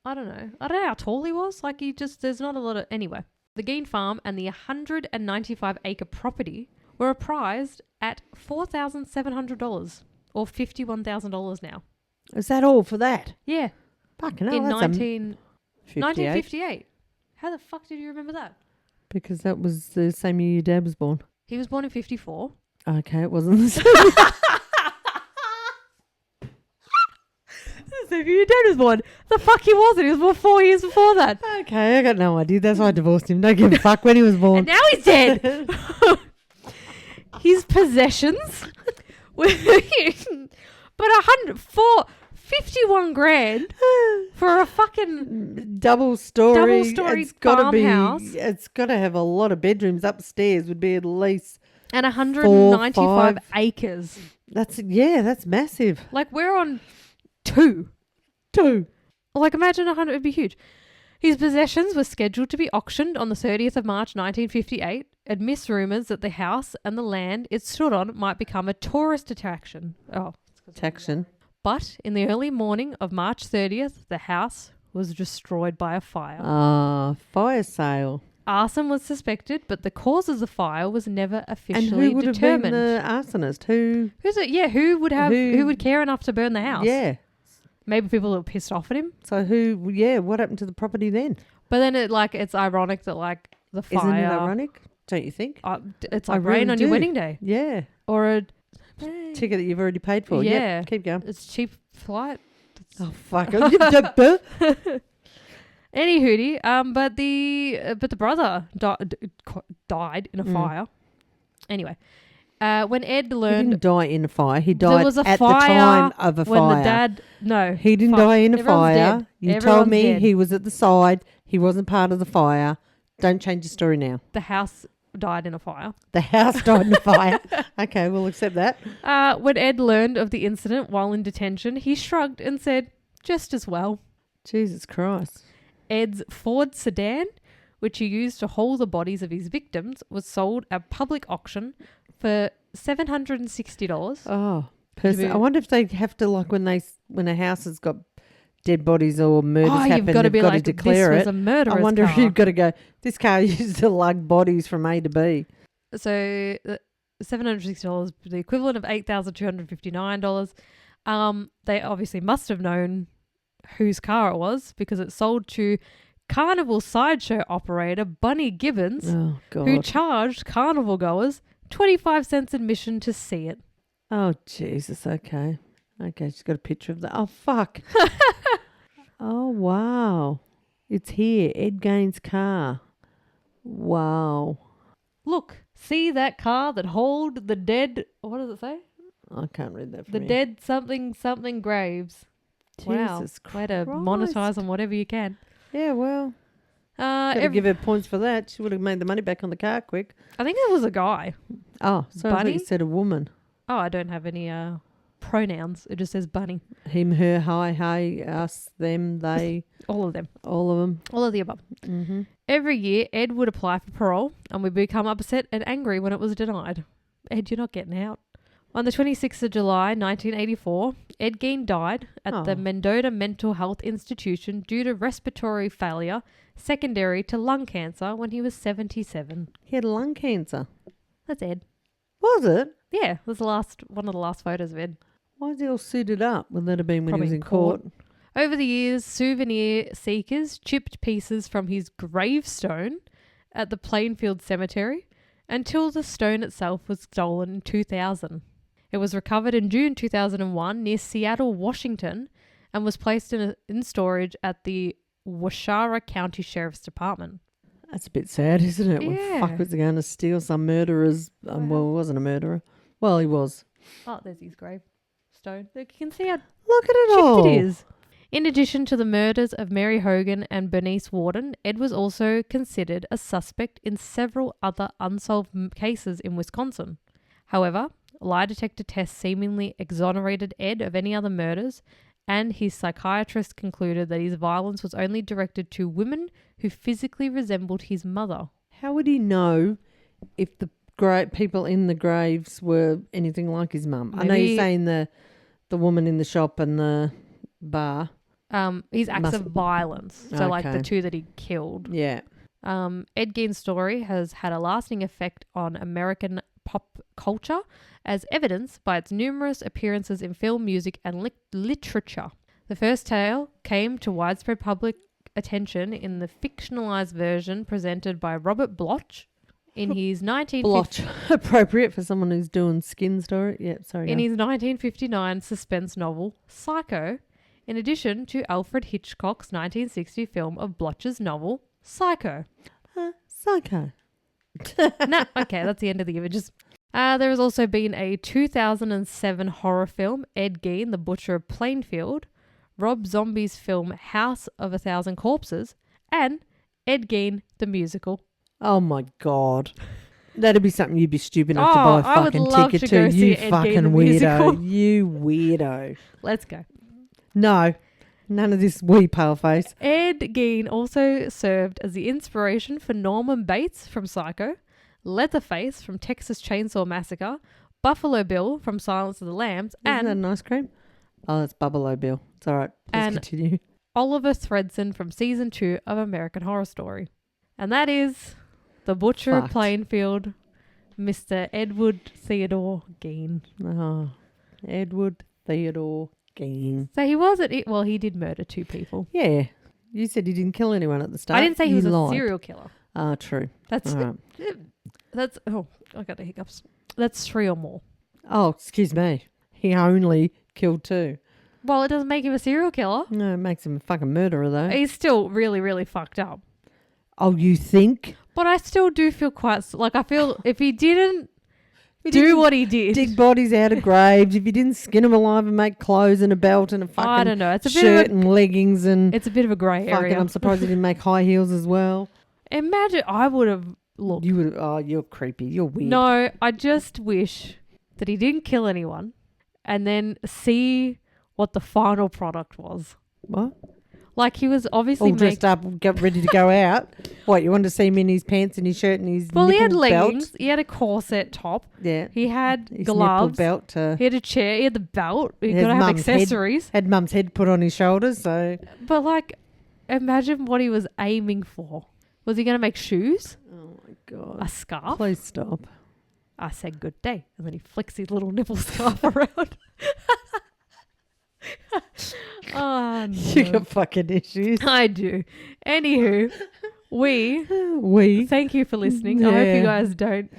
I don't know. I don't know how tall he was. Like, there's not a lot of... Anyway. The Gein farm and the 195-acre property were appraised at $4,700 or $51,000 now. Is that all for that? Yeah. Fucking hell, in that's 1958. How the fuck did you remember that? Because that was the same year your dad was born. He was born in 54. Okay, it wasn't the same. So if your dad was born, the fuck he wasn't. He was born 4 years before that. Okay, I got no idea. That's why I divorced him. Don't give a fuck when he was born. And now he's dead. His possessions were... But 51 grand for a fucking double story it's farmhouse. It's got to have a lot of bedrooms. Upstairs would be at least... And 195 acres. That's massive. Like, we're on two. Like, imagine 100, it'd be huge. His possessions were scheduled to be auctioned on the 30th of March 1958, amidst rumours that the house and the land it stood on might become a tourist attraction. But in the early morning of March 30th, the house was destroyed by a fire. Fire sale. Arson was suspected, but the cause of the fire was never officially determined. And who would have been the arsonist? Who's it? Yeah, who would care enough to burn the house? Yeah. Maybe people were pissed off at him. So what happened to the property then? But then it's ironic that like the fire. Isn't it ironic? Don't you think? It's like rain on your wedding day. Yeah. Or a ticket that you've already paid for. Yeah. Yep, keep going. It's cheap flight. Oh, fuck. Any hootie. But the brother died in a fire. Anyway, when Ed learned... He didn't die in a fire. He died was a at fire the time of a fire. When the dad... No. He didn't die in a fire. Dead. You told me he was at the side. He wasn't part of the fire. Don't change your story now. The house died in a fire. The house died in a fire. Okay, we'll accept that. When Ed learned of the incident while in detention, he shrugged and said, just as well. Jesus Christ. Ed's Ford sedan, which he used to haul the bodies of his victims, was sold at public auction for $760. Oh, I wonder if they have to, like, when a house has got dead bodies or murders happen, you've got to be got like, to declare this it. was a murderer's I wonder car. if you've got to go, this car used to lug bodies from A to B. So $760, the equivalent of $8,259. They obviously must have known whose car it was because it sold to Carnival sideshow operator Bunny Gibbons, who charged carnival goers 25 cents admission to see it. Oh, Jesus. Okay. She's got a picture of that. Oh, fuck. Oh, wow. It's here. Ed Gein's car. Wow. Look, see that car that hauled the dead... What does it say? I can't read that from The here. dead something graves. Jesus Christ. Way to monetize on whatever you can. Yeah, well... Gotta give her points for that. She would have made the money back on the car quick. I think it was a guy. Oh, so I thought you said a woman. Oh, I don't have any pronouns. It just says bunny. Him, her, hi, us, them, they. All of them. All of them. All of the above. Mm-hmm. Every year, Ed would apply for parole and would become upset and angry when it was denied. Ed, you're not getting out. On the 26th of July, 1984, Ed Gein died at the Mendota Mental Health Institution due to respiratory failure secondary to lung cancer when he was 77. He had lung cancer. That's Ed. Was it? Yeah, it was one of the last photos of Ed. Why is he all suited up? Would that have been when Probably he was in court? Over the years, souvenir seekers chipped pieces from his gravestone at the Plainfield Cemetery until the stone itself was stolen in 2000. It was recovered in June 2001 near Seattle, Washington, and was placed in storage at the Washara County Sheriff's Department. That's a bit sad, isn't it? Yeah. When fuckers are going to steal some murderer's... well, he wasn't a murderer. Well, he was. Oh, there's his gravestone. Look, you can see how Look at it all. chipped it is. In addition to the murders of Mary Hogan and Bernice Warden, Ed was also considered a suspect in several other unsolved cases in Wisconsin. However, lie detector tests seemingly exonerated Ed of any other murders, and his psychiatrist concluded that his violence was only directed to women who physically resembled his mother. How would he know if the people in the graves were anything like his mum? I know you're saying the woman in the shop and the bar. His acts of violence. So like the two that he killed. Yeah. Ed Gein's story has had a lasting effect on American pop culture, as evidenced by its numerous appearances in film, music, and literature. The first tale came to widespread public attention in the fictionalized version presented by Robert Bloch in his 1950... Bloch. Appropriate for someone who's doing skin story. Yeah, sorry. In his 1959 suspense novel, Psycho, in addition to Alfred Hitchcock's 1960 film of Bloch's novel, Psycho. Psycho. Nah, okay, that's the end of the images. There has also been a 2007 horror film, Ed Gein, the Butcher of Plainfield, Rob Zombie's film House of a Thousand Corpses, and Ed Gein, the musical. Oh my God. That'd be something you'd be stupid enough to buy a fucking ticket to. You fucking weirdo. You weirdo. Let's go. No. None of this wee pale face. Ed Gein also served as the inspiration for Norman Bates from Psycho, Leatherface from Texas Chainsaw Massacre, Buffalo Bill from Silence of the Lambs, Isn't that an ice cream? Oh, that's Buffalo Bill. It's all right. Please continue. Oliver Thredson from Season 2 of American Horror Story. And that is the Butcher of Plainfield, Mr. Edward Theodore Gein. Oh, Edward Theodore Gein. So he wasn't... Well, he did murder 2 people. Yeah. You said he didn't kill anyone at the start. I didn't say he was lied. a serial killer. Ah, true. That's All right. I got the hiccups. That's 3 or more. Oh, excuse me. He only killed 2. Well, it doesn't make him a serial killer. No, it makes him a fucking murderer, though. He's still really, really fucked up. Oh, you think? But I still do feel quite... Like, I feel if he didn't do what he did... Dig bodies out of graves. If you didn't skin them alive and make clothes and a belt and a fucking I don't know. It's a shirt and leggings and... It's a bit of a grey area. I'm surprised he didn't make high heels as well. Imagine I would have... Look. You would. Oh, you're creepy. You're weird. No, I just wish that he didn't kill anyone and then see what the final product was. What? Like, he was obviously all dressed up, get ready to go out. What, you wanted to see him in his pants and his shirt and his Well, he had leggings. Belt? He had a corset top. Yeah. He had his gloves. Belt. He had a chair. He had the belt. He got to have accessories. Had mum's head put on his shoulders. So. But, like, imagine what he was aiming for. Was he going to make shoes? Oh, my God. A scarf? Please stop. I said good day. And then he flicks his little nipple scarf around. Oh, no. You got fucking issues. I do. Anywho, we thank you for listening. Yeah. I hope you guys don't.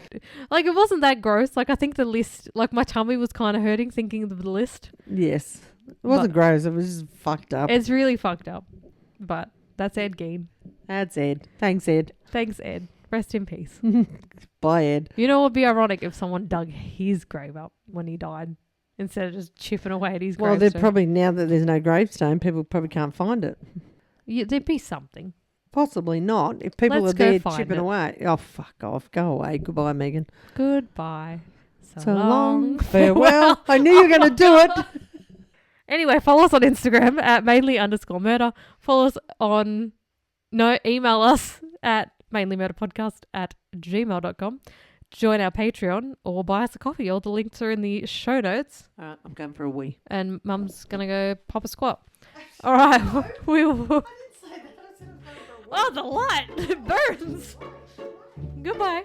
Like, it wasn't that gross. Like, I think the list, like, my tummy was kind of hurting thinking of the list. Yes. It wasn't gross. It was just fucked up. It's really fucked up. But that's Ed Gein. That's Ed. Thanks, Ed. Thanks, Ed. Rest in peace. Bye, Ed. You know what would be ironic if someone dug his grave up when he died instead of just chipping away at his gravestone? Well, they're probably, now that there's no gravestone, people probably can't find it. Yeah, there'd be something. Possibly not. If people Let's are there go chipping find it. away. Oh, fuck off. Go away. Goodbye, Megan. Goodbye. So long. Farewell. I knew you were going to do it. Anyway, follow us on Instagram at mainly_murder. Follow us on... No, email us at MainlyMurderPodcast@gmail.com. Join our Patreon or buy us a coffee. All the links are in the show notes. All right, I'm going for a wee. And Mum's going to go pop a squat. All right. We will... I didn't say that. I said I'm going for a wee. Oh, the light! It burns! Goodbye.